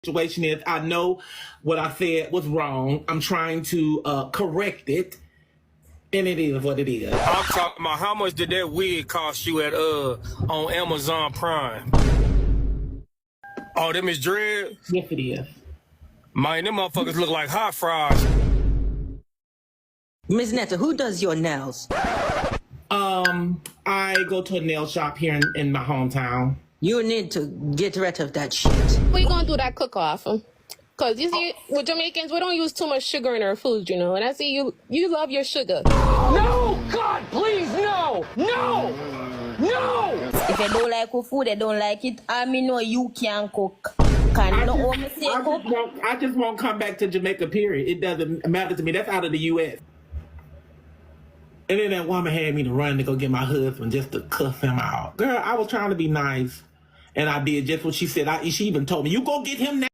Situation is, I know what I said was wrong. I'm trying to correct it, and it is what it is. I'm talking about how much did that wig cost you at on Amazon Prime? Oh, them is dreads? Yes, it is. Man, them motherfuckers look like hot fries. Ms. Netta, who does your nails? I go to a nail shop here in my hometown. You need to get rid of that shit. We gonna do that cook-off. Because you see, with Jamaicans, we don't use too much sugar in our food, you know. And I see you love your sugar. No! God, please, no! No! No! If you don't like food, you don't like it. I mean, no, you can cook. I just won't come back to Jamaica, period. It doesn't matter to me. That's out of the U.S. And then that woman had me to run to go get my husband just to cuss him out. Girl, I was trying to be nice. And I did just what she said. She even told me, you go get him now.